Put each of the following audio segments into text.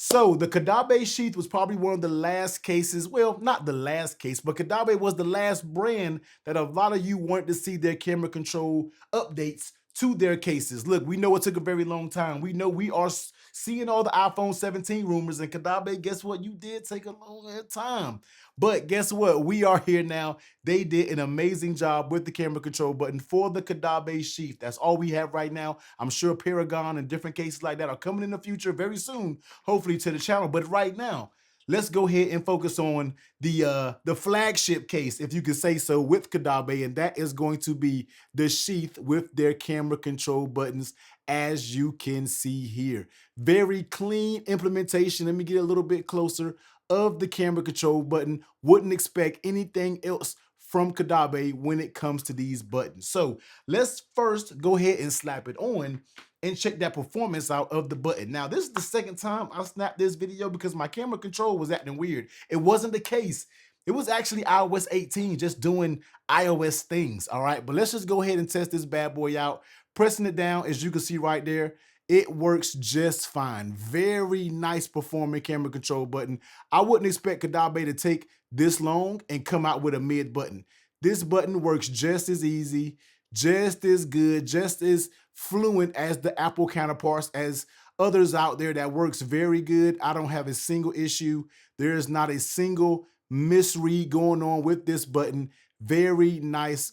So the Kadabe sheath was probably one of the last cases, well, not the last case, but Kadabe was the last brand that a lot of you wanted to see their camera control updates to their cases. Look, we know it took a very long time. We know we are seeing all the iPhone 17 rumors, and Kadabe, guess what? You did take a long time. But guess what? We are here now. They did an amazing job with the camera control button for the Kadabe sheath. That's all we have right now. I'm sure Paragon and different cases like that are coming in the future very soon, hopefully to the channel. But right now, let's go ahead and focus on the flagship case, if you could say so, with Kadabe, and that is going to be the sheath with their camera control buttons, as you can see here. Very clean implementation. Let me get a little bit closer of the camera control button. Wouldn't expect anything else from Kadabe when it comes to these buttons. So let's first go ahead and slap it on and check that performance out of the button. Now, this is the second time I snapped this video because my camera control was acting weird. It wasn't the case. It was actually iOS 18 just doing iOS things, all right? But let's just go ahead and test this bad boy out. Pressing it down, as you can see right there, it works just fine. Very nice performing camera control button. I wouldn't expect Kadabe to take this long and come out with a mid button. This button works just as easy, just as good, just as fluent as the Apple counterparts, as others out there that works very good. I don't have a single issue. There is not a single misread going on with this button. Very nice.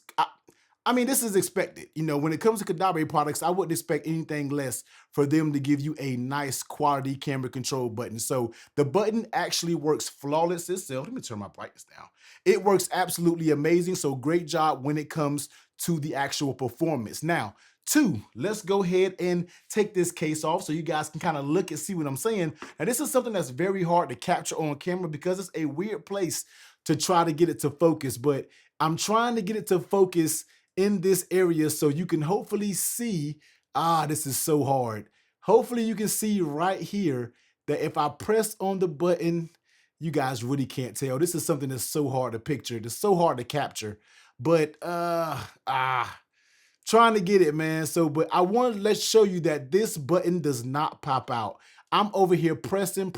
I mean, this is expected. You know, when it comes to Kadabe products, I wouldn't expect anything less for them to give you a nice quality camera control button. So the button actually works flawless itself. Let me turn my brightness down. It works absolutely amazing. So great job when it comes to the actual performance. Now, two, let's go ahead and take this case off so you guys can kind of look and see what I'm saying. Now, this is something that's very hard to capture on camera because it's a weird place to try to get it to focus, but I'm trying to get it to focus in this area so you can hopefully see, this is so hard. Hopefully you can see right here that if I press on the button, you guys really can't tell. This is something that's so hard to picture. It's so hard to capture, but trying to get it, man. So, but I want to let's show you that this button does not pop out. I'm over here pressing,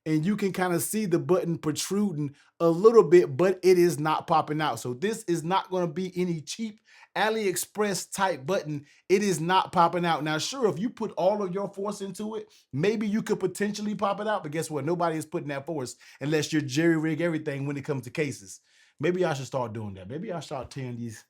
and you can kind of see the button protruding a little bit, but it is not popping out. So this is not going to be any cheap AliExpress type button. It is not popping out. Now, sure, if you put all of your force into it, maybe you could potentially pop it out, but guess what? Nobody is putting that force unless you're jerry rig everything when it comes to cases. Maybe I should start doing that. Maybe I start tearing these.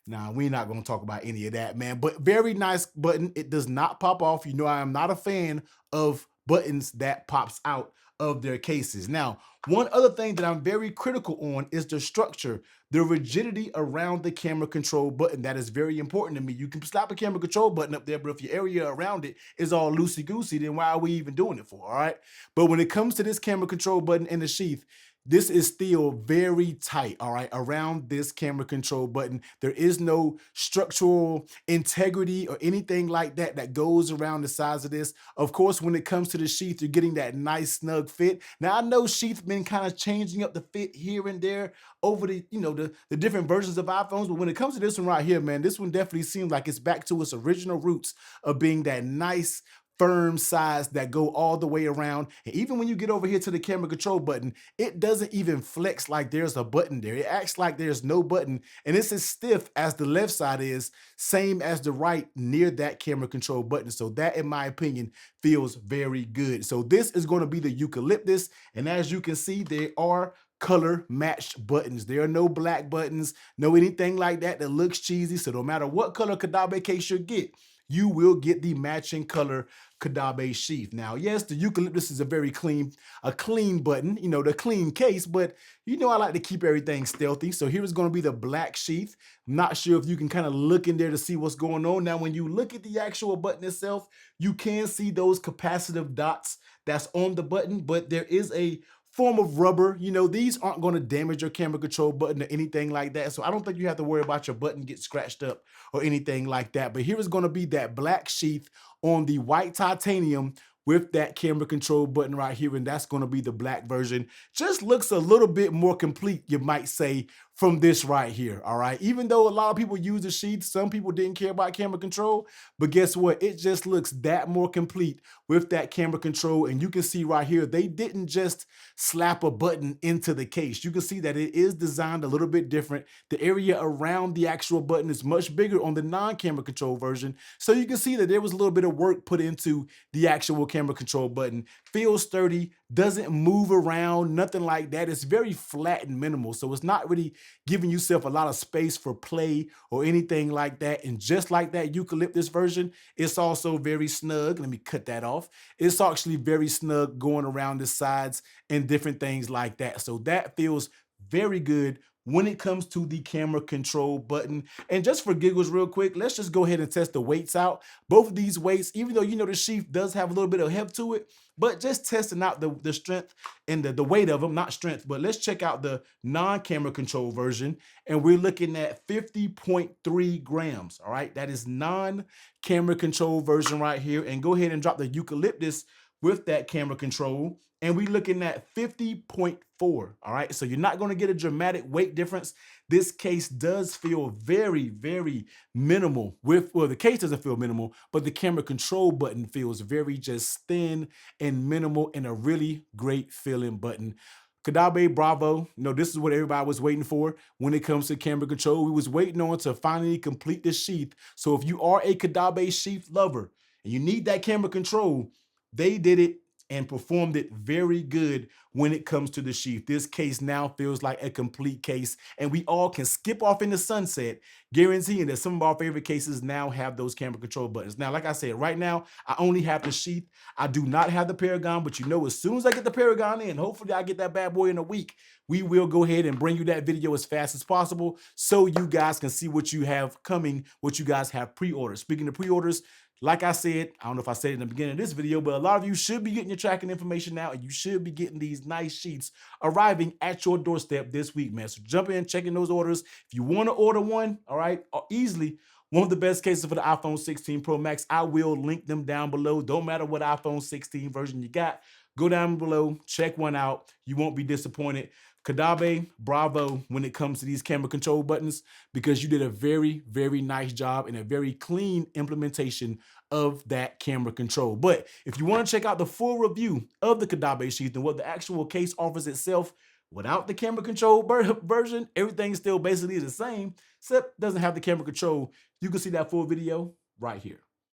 Nah, we're not going to talk about any of that, man. But very nice button. It does not pop off. You know, I am not a fan of buttons that pops out of their cases. Now, one other thing that I'm very critical on is the structure, the rigidity around the camera control button. That is very important to me. You can slap a camera control button up there, but if your area around it is all loosey-goosey, then why are we even doing it for, all right? But when it comes to this camera control button in the sheath, this is still very tight, all right, around this camera control button. There is no structural integrity or anything like that that goes around the sides of this. Of course, when it comes to the sheath, you're getting that nice snug fit. Now, I know sheath been kind of changing up the fit here and there over the, you know, the different versions of iPhones, but when it comes to this one right here, man, this one definitely seems like it's back to its original roots of being that nice, firm sides that go all the way around. And even when you get over here to the camera control button, it doesn't even flex like there's a button there. It acts like there's no button, and it's as stiff as the left side is, same as the right near that camera control button. So that, in my opinion, feels very good. So this is going to be the Eucalyptus, and as you can see, there are color matched buttons. There are no black buttons, no anything like that that looks cheesy. So no matter what color Kadabe case you get, you will get the matching color Kadabe sheath. Now, yes, the Eucalyptus is a very clean button, you know, the clean case, but you know I like to keep everything stealthy. So here is going to be the black sheath. I'm not sure if you can kind of look in there to see what's going on. Now, when you look at the actual button itself, you can see those capacitive dots that's on the button, but there is a form of rubber. You know, these aren't going to damage your camera control button or anything like that. So I don't think you have to worry about your button get scratched up or anything like that. But here is going to be that black sheath on the white titanium with that camera control button right here, and that's going to be the black version. Just looks a little bit more complete, you might say, from this right here. All right. Even though a lot of people use the sheath, some people didn't care about camera control. But guess what? It just looks that more complete with that camera control. And you can see right here, they didn't just slap a button into the case. You can see that it is designed a little bit different. The area around the actual button is much bigger on the non-camera control version. So you can see that there was a little bit of work put into the actual camera control button. Feels sturdy, doesn't move around, nothing like that. It's very flat and minimal. So it's not really giving yourself a lot of space for play or anything like that. And just like that eucalyptus version, it's also very snug. Let me cut that off. It's actually very snug going around the sides and different things like that. So that feels very good when it comes to the camera control button. And just for giggles real quick, let's just go ahead and test the weights out. Both of these weights, even though you know the sheath does have a little bit of heft to it, but just testing out the strength and the weight of them, not strength, but let's check out the non-camera control version. And we're looking at 50.3 grams, all right? That is non-camera control version right here. And go ahead and drop the eucalyptus with that camera control. And we're looking at 50.4, all right? So you're not gonna get a dramatic weight difference. This case does feel very, very minimal well, the case doesn't feel minimal, but the camera control button feels very just thin and minimal and a really great feeling button. Kadabe, bravo. You know, this is what everybody was waiting for when it comes to camera control. We was waiting on to finally complete the sheath. So if you are a Kadabe sheath lover and you need that camera control, they did it and performed it very good when it comes to the sheath. This case now feels like a complete case, and we all can skip off in the sunset, guaranteeing that some of our favorite cases now have those camera control buttons. Now, like I said, right now, I only have the sheath. I do not have the Paragon, but you know, as soon as I get the Paragon in, hopefully I get that bad boy in a week, we will go ahead and bring you that video as fast as possible so you guys can see what you have coming, what you guys have pre-ordered. Speaking of pre-orders, like I said, I don't know if I said it in the beginning of this video, but a lot of you should be getting your tracking information now, and you should be getting these nice sheets arriving at your doorstep this week, man. So jump in, check in those orders. If you want to order one, all right, easily, one of the best cases for the iPhone 16 Pro Max, I will link them down below. Don't matter what iPhone 16 version you got, go down below, check one out. You won't be disappointed. Kadabe, bravo when it comes to these camera control buttons, because you did a very, very nice job and a very clean implementation of that camera control. But if you want to check out the full review of the Kadabe sheath and what the actual case offers itself without the camera control version, everything still basically is the same, except doesn't have the camera control. You can see that full video right here.